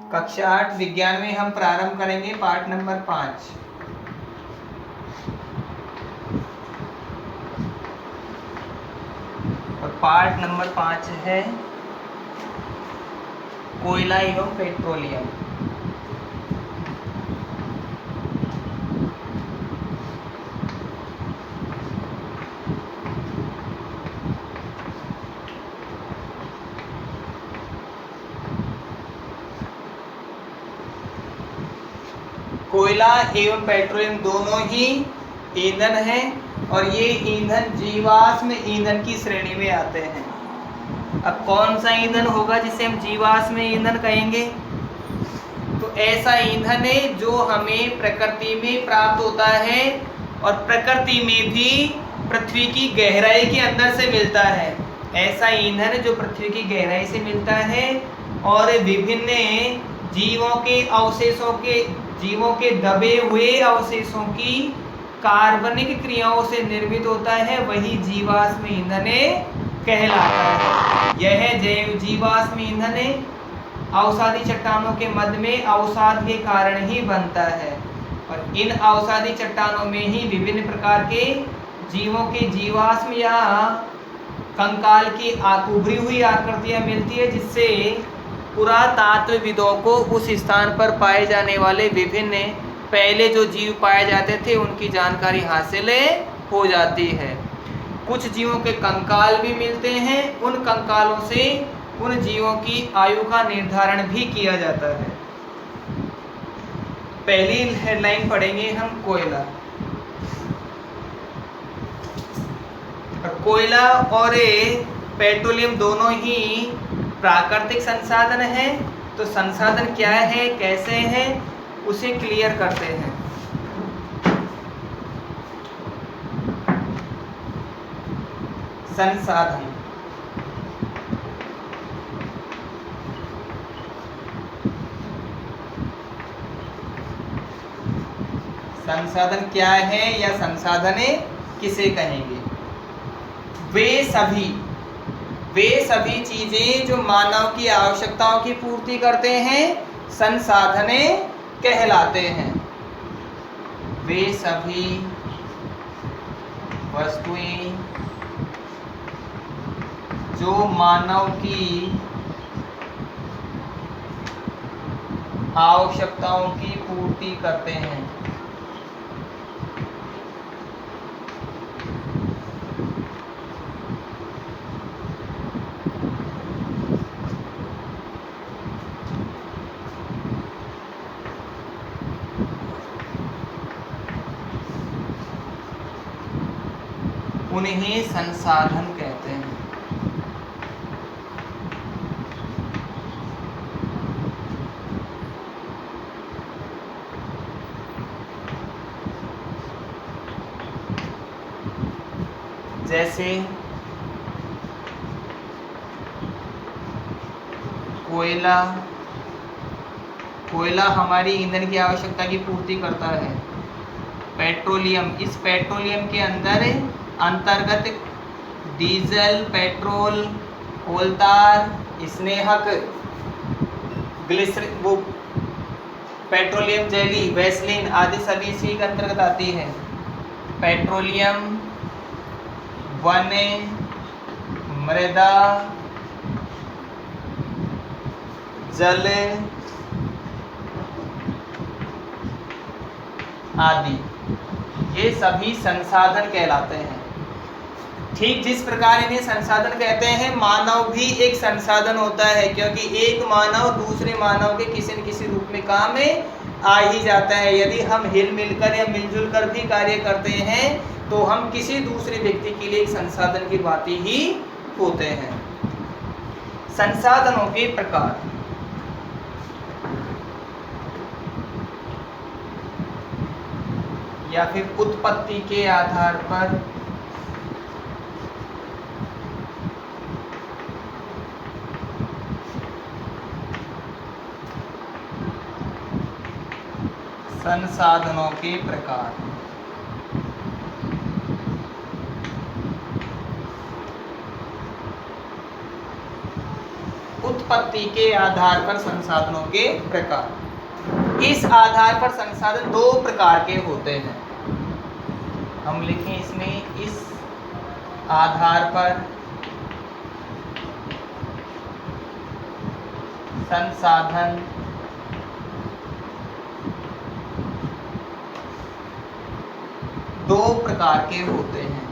कक्षा 8 विज्ञान में हम प्रारंभ करेंगे पाठ नंबर 5। और पाठ नंबर 5 है कोयला एवं पेट्रोलियम। कोयला एवं पेट्रोलियम दोनों ही ईंधन हैं और ये ईंधन जीवाश्म ईंधन की श्रेणी में आते हैं। अब कौन सा ईंधन होगा जिसे हम जीवाश्म ईंधन कहेंगे? तो ऐसा ईंधन है जो हमें प्रकृति में प्राप्त होता है और प्रकृति में भी पृथ्वी की गहराई के अंदर से मिलता है। ऐसा ईंधन जो पृथ्वी की गहराई से मिलता है और विभिन्न जीवों के दबे हुए अवशेषों की कार्बनिक क्रियाओं से निर्मित होता है, वही जीवाश्म ईंधन कहलाता है। यह जीवाश्म ईंधन अवसादी चट्टानों के मध्य में अवसाद के कारण ही बनता है और इन अवसादी चट्टानों में ही विभिन्न प्रकार के जीवों के जीवाश्म या कंकाल की उभरी हुई आकृतियां मिलती है, जिससे पुरातात्वविदों को उस स्थान पर पाए जाने वाले विभिन्न पहले जो जीव पाए जाते थे उनकी जानकारी हासिल हो जाती है। कुछ जीवों के कंकाल भी मिलते हैं, उन कंकालों से उन जीवों की आयु का निर्धारण भी किया जाता है। पहली हेडलाइन पढ़ेंगे हम कोयला। कोयला और पेट्रोलियम दोनों ही प्राकृतिक संसाधन है। तो संसाधन क्या है, कैसे है, उसे क्लियर करते हैं। संसाधन संसाधन क्या है या संसाधन किसे कहेंगे? वे सभी चीजें जो मानव की आवश्यकताओं की पूर्ति करते हैं संसाधन कहलाते हैं। वे सभी वस्तुएं जो मानव की आवश्यकताओं की पूर्ति करते हैं उन्हें संसाधन कहते हैं। जैसे कोयला हमारी ईंधन की आवश्यकता की पूर्ति करता है। इस पेट्रोलियम के अंतर्गत डीजल, पेट्रोल, कोलतार, स्नेहक, ग्लिसरीन, वो पेट्रोलियम जेली, वैसलीन आदि सभी इसी के अंतर्गत आती है। पेट्रोलियम वन, मृदा, जल आदि ये सभी संसाधन कहलाते हैं। ठीक जिस प्रकार इन्हें संसाधन कहते हैं, मानव भी एक संसाधन होता है, क्योंकि एक मानव दूसरे मानव के किसी न किसी रूप में काम में आ ही जाता है। यदि हम हिल मिलकर या मिलजुल कर भी कार्य करते हैं तो हम किसी दूसरे व्यक्ति के लिए एक संसाधन की बाती ही होते हैं। संसाधनों के प्रकार या फिर उत्पत्ति के आधार पर संसाधनों के प्रकार। उत्पत्ति के आधार पर संसाधनों के प्रकार। इस आधार पर संसाधन दो प्रकार के होते हैं। हम लिखें इसमें, इस आधार पर संसाधन दो प्रकार के होते हैं।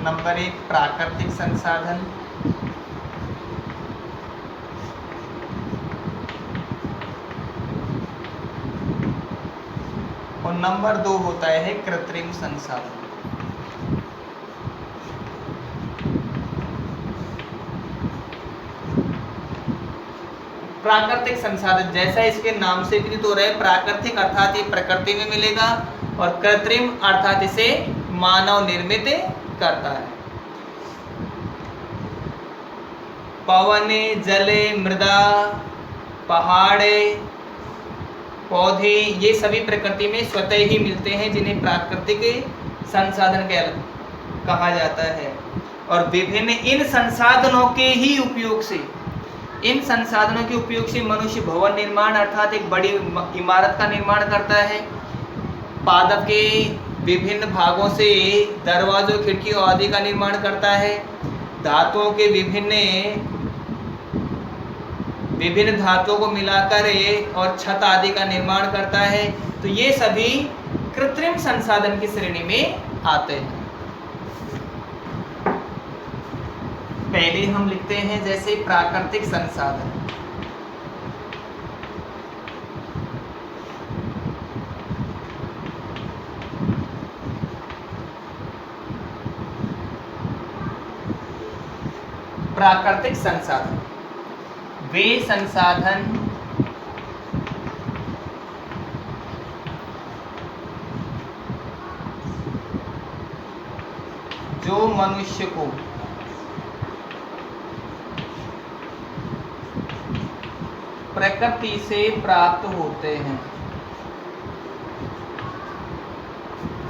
नंबर 1 प्राकृतिक संसाधन, और नंबर 2 होता है कृत्रिम संसाधन। प्राकृतिक संसाधन जैसा इसके नाम से विदित हो रहा है, प्राकृतिक अर्थात ये प्रकृति में मिलेगा, और कृत्रिम अर्थात इसे मानव निर्मित करता है। पवन, जल, मृदा, पहाड़, पौधे, ये सभी प्रकृति में स्वतः ही मिलते हैं, जिन्हें प्राकृतिक संसाधन कहा जाता है। और विभिन्न इन संसाधनों के ही उपयोग से, इन संसाधनों के उपयोग से मनुष्य भवन निर्माण अर्थात एक बड़ी इमारत का निर्माण करता है। पादप के विभिन्न भागों से दरवाजों, खिड़कियों आदि का निर्माण करता है। धातुओं के विभिन्न धातुओं को मिलाकर और छत आदि का निर्माण करता है। तो ये सभी कृत्रिम संसाधन की श्रेणी में आते हैं। पहले हम लिखते हैं जैसे प्राकृतिक संसाधन। प्राकृतिक संसाधन वे संसाधन जो मनुष्य को प्रकृति से प्राप्त होते हैं,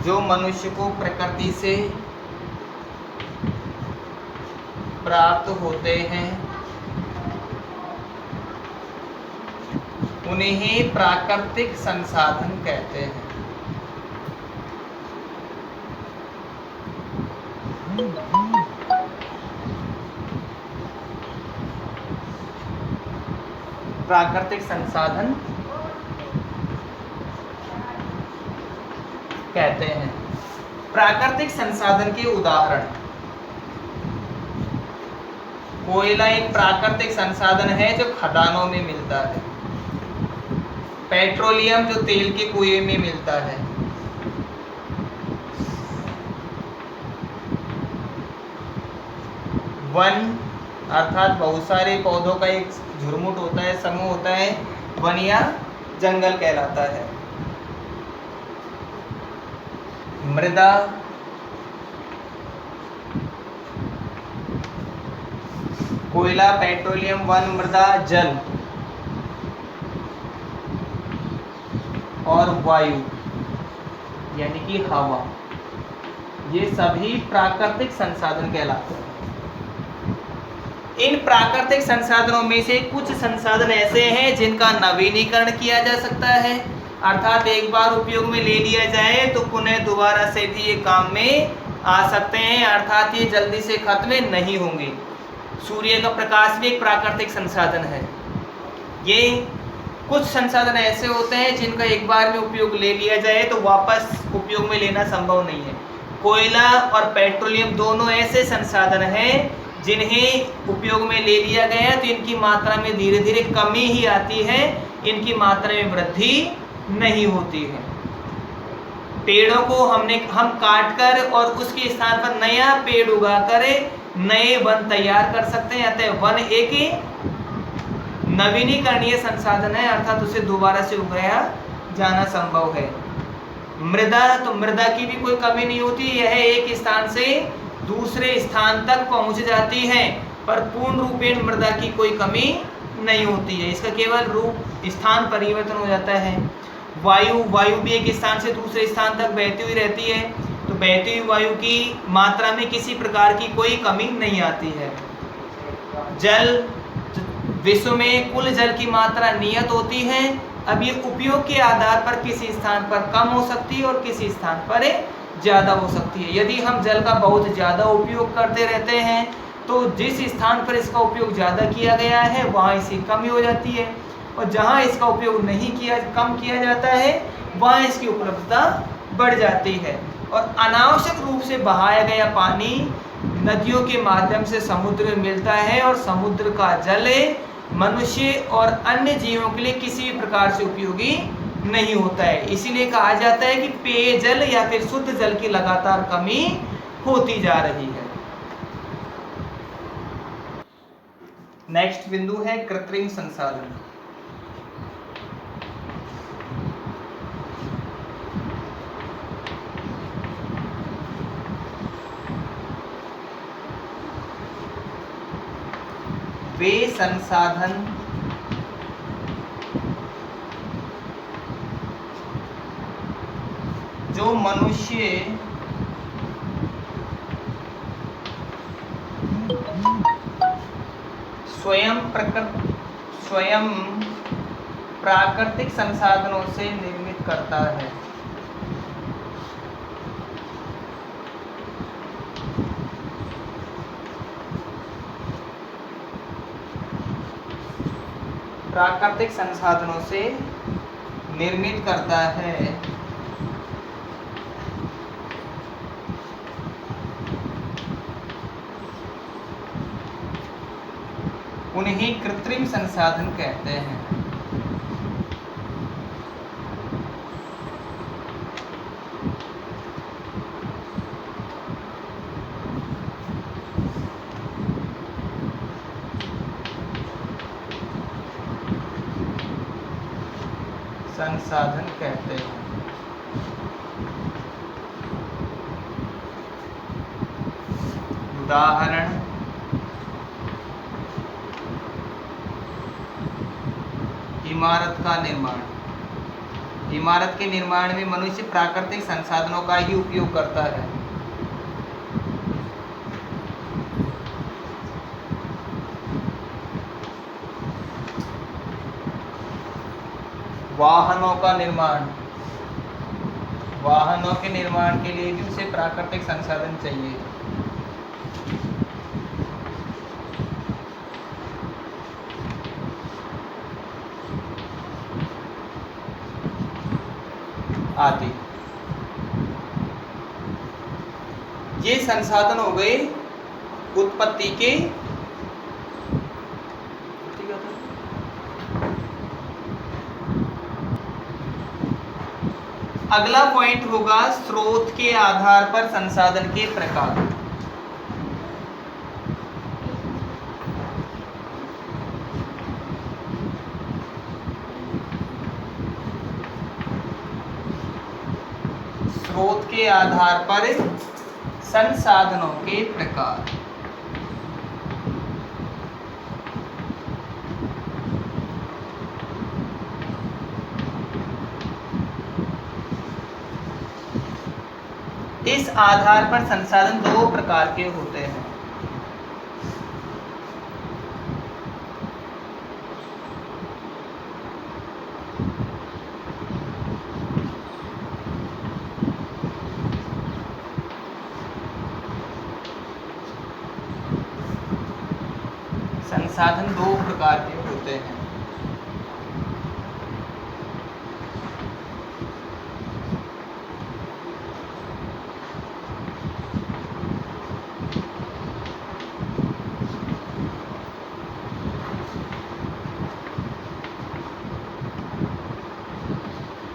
जो मनुष्य को प्रकृति से प्राप्त होते हैं, उन्हें प्राकृतिक संसाधन कहते हैं। प्राकृतिक संसाधन कहते हैं। प्राकृतिक संसाधन के उदाहरण, कोयला एक प्राकृतिक संसाधन है जो खदानों में मिलता है। पेट्रोलियम जो तेल के कुएं में मिलता है। वन अर्थात बहुत सारे पौधों का एक झुरमुट होता है, समूह होता है, वन या जंगल कहलाता है। मृदा कोयला, पेट्रोलियम, वन, मृदा, जल और वायु यानी कि हवा, ये सभी प्राकृतिक संसाधन कहलाते हैं। इन प्राकृतिक संसाधनों में से कुछ संसाधन ऐसे हैं जिनका नवीनीकरण किया जा सकता है, अर्थात एक बार उपयोग में ले लिया जाए तो पुनः दोबारा से भी ये काम में आ सकते हैं, अर्थात ये जल्दी से खत्म नहीं होंगे। सूर्य का प्रकाश भी एक प्राकृतिक संसाधन है। ये कुछ संसाधन ऐसे होते हैं जिनका एक बार में उपयोग ले लिया जाए तो वापस उपयोग में लेना संभव नहीं है। कोयला और पेट्रोलियम दोनों ऐसे संसाधन हैं जिन्हें उपयोग में ले लिया गया तो इनकी मात्रा में धीरे धीरे कमी ही आती है, इनकी मात्रा में वृद्धि नहीं होती है। पेड़ों को हम काट कर और उसके स्थान पर नया पेड़ उगाकर नए वन तैयार कर सकते हैं। अतः वन एक नवीनीकरणीय संसाधन है, अर्थात उसे दोबारा से उगाया जाना संभव है। मृदा, तो मृदा की भी कोई कमी नहीं होती, यह एक स्थान से दूसरे स्थान तक पहुंच जाती है, पर पूर्ण रूपेण मृदा की कोई कमी नहीं होती है, इसका केवल रूप स्थान परिवर्तन हो जाता है। वायु भी एक स्थान से दूसरे स्थान तक बहती हुई रहती है, तो बहती हुई वायु की मात्रा में किसी प्रकार की कोई कमी नहीं आती है। जल, विश्व में कुल जल की मात्रा नियत होती है। अब ये उपयोग के आधार पर किसी स्थान पर कम हो सकती है और किसी स्थान पर ज़्यादा हो सकती है। यदि हम जल का बहुत ज़्यादा उपयोग करते रहते हैं तो जिस स्थान पर इसका उपयोग ज़्यादा किया गया है वहाँ इसकी कमी हो जाती है, और जहाँ इसका उपयोग नहीं किया कम किया जाता है वहाँ इसकी उपलब्धता बढ़ जाती है। और अनावश्यक रूप से बहाया गया पानी नदियों के माध्यम से समुद्र में मिलता है, और समुद्र का जल मनुष्य और अन्य जीवों के लिए किसी भी प्रकार से उपयोगी नहीं होता है। इसीलिए कहा जाता है कि पेयजल या फिर शुद्ध जल की लगातार कमी होती जा रही है। नेक्स्ट बिंदु है कृत्रिम संसाधन। वे संसाधन जो मनुष्य स्वयं प्राकृतिक संसाधनों से निर्मित करता है। प्राकृतिक संसाधनों से निर्मित करता है, उन्हें कृत्रिम संसाधन कहते हैं। संसाधन कहते हैं। उदाहरण इमारत का निर्माण। इमारत के निर्माण में मनुष्य प्राकृतिक संसाधनों का ही उपयोग करता है। वाहनों का निर्माण, वाहनों के निर्माण के लिए भी उसे प्राकृतिक संसाधन चाहिए। आदि ये संसाधन हो गए उत्पत्ति के। अगला पॉइंट होगा स्रोत के आधार पर संसाधन के प्रकार। स्रोत के आधार पर संसाधनों के प्रकार। इस आधार पर संसाधन दो प्रकार के होते हैं। संसाधन दो प्रकार के होते हैं।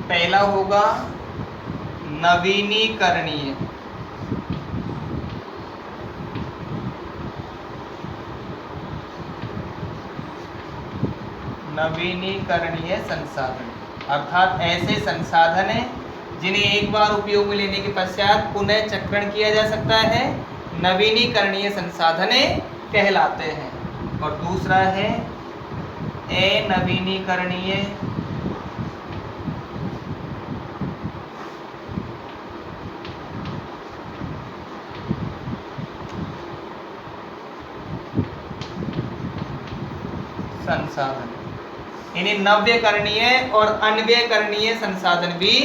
पहला होगा नवीनीकरणीय। नवीनीकरणीय संसाधन अर्थात ऐसे संसाधन हैं जिन्हें एक बार उपयोग में लेने के पश्चात पुनः चक्रण किया जा सकता है, नवीनीकरणीय संसाधन कहलाते हैं। और दूसरा है अनवीनीकरणीय संसाधन। इन्हें नव्यकरणीय और अन्वयकरणीय संसाधन भी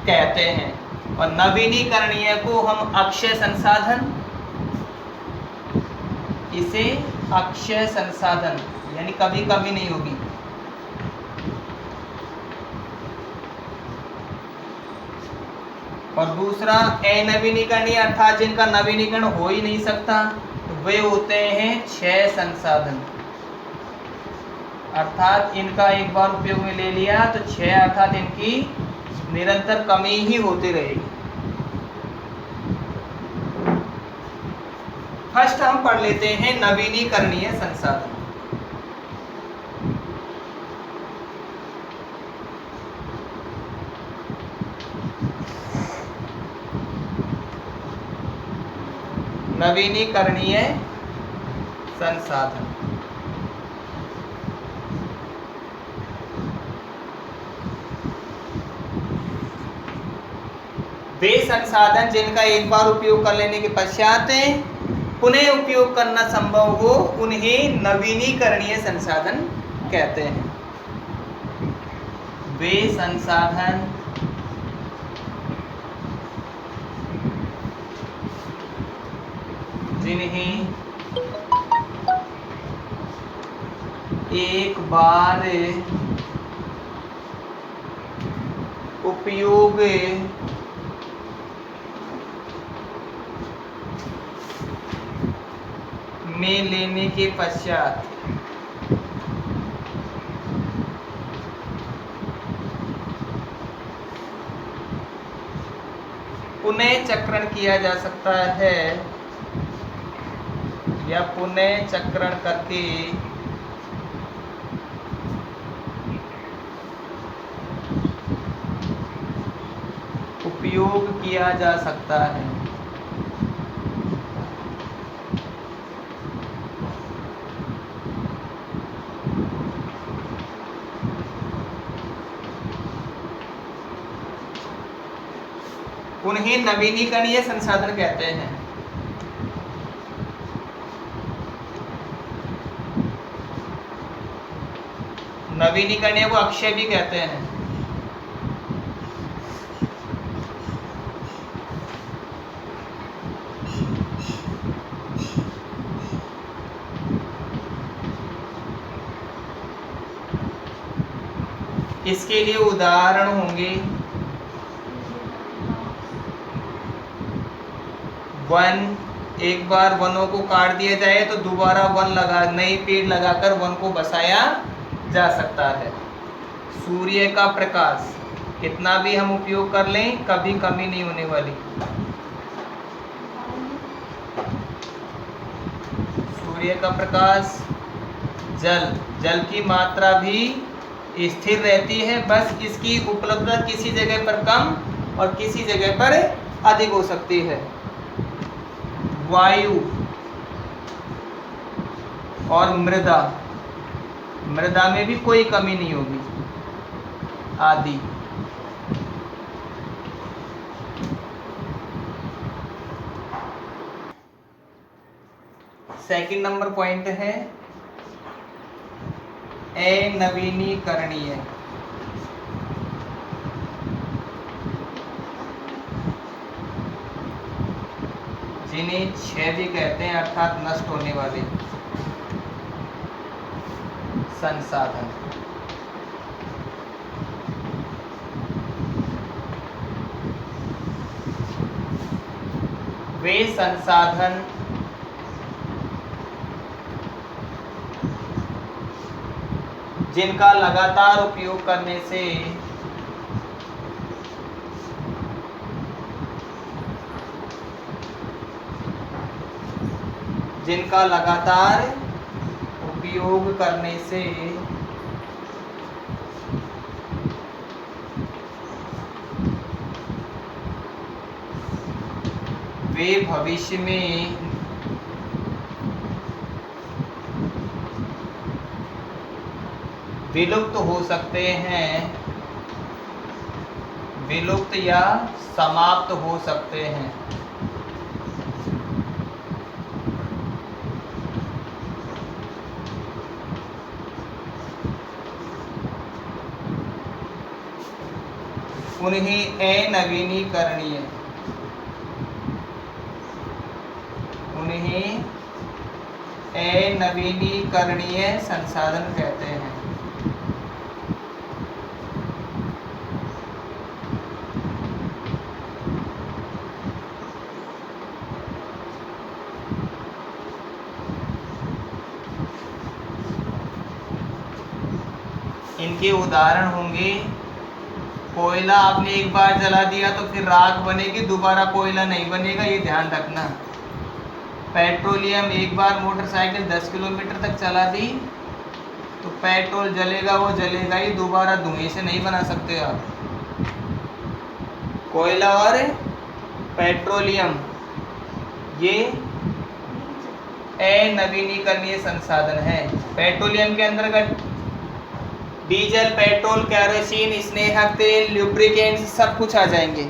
कहते हैं। और नवीनीकरणीय को हम अक्षय संसाधन, इसे अक्षय संसाधन यानी कभी कमी नहीं होगी। और दूसरा अनवीनीकरणीय अर्थात जिनका नवीनीकरण हो ही नहीं सकता, तो वे होते हैं क्षय संसाधन। अर्थात इनका एक बार उपयोग में ले लिया तो क्षय अर्थात इनकी निरंतर कमी ही होती रहेगी। फर्स्ट हम पढ़ लेते हैं नवीनीकरणीय संसाधन। नवीनीकरणीय संसाधन वे संसाधन जिनका एक बार उपयोग कर लेने के पश्चात पुनः उपयोग करना संभव हो, उन्हें नवीनीकरणीय संसाधन कहते हैं। वे संसाधन जिन्हें एक बार उपयोग में लेने के पश्चात पुनः चक्रण किया जा सकता है या पुनः चक्रण करके उपयोग किया जा सकता है। उन्हें नवीनीकरणीय संसाधन कहते हैं। नवीनीकरणीय को अक्षय भी कहते हैं। इसके लिए उदाहरण होंगे वन, एक बार वनों को काट दिया जाए तो दोबारा वन लगा, नए पेड़ लगाकर वन को बसाया जा सकता है। सूर्य का प्रकाश कितना भी हम उपयोग कर लें कभी कमी नहीं होने वाली। सूर्य का प्रकाश, जल की मात्रा भी स्थिर रहती है, बस इसकी उपलब्धता किसी जगह पर कम और किसी जगह पर अधिक हो सकती है। वायु और मृदा में भी कोई कमी नहीं होगी आदि। सेकंड नंबर पॉइंट है अनवीनीकरणीय। जिन्हें क्षय भी कहते हैं अर्थात नष्ट होने वाले संसाधन। वे संसाधन जिनका लगातार उपयोग करने से वे भविष्य में विलुप्त हो सकते हैं, विलुप्त या समाप्त हो सकते हैं। उन्हें अनवीनीकरणीय, उन्हें अनवीनीकरणीय संसाधन कहते हैं। इनके उदाहरण होंगे, कोयला आपने एक बार जला दिया तो फिर राख बनेगी, दोबारा कोयला नहीं बनेगा, ये ध्यान रखना। पेट्रोलियम, एक बार मोटरसाइकिल 10 किलोमीटर तक चला दी तो पेट्रोल जलेगा, वो जलेगा ही, दोबारा धुएं से नहीं बना सकते आप। कोयला और पेट्रोलियम ये अनवीनीकरणीय संसाधन है। पेट्रोलियम के अंतर्गत डीजल, पेट्रोल, केरोसिन, स्नेहक तेल, लुब्रिकेंट्स सब कुछ आ जाएंगे।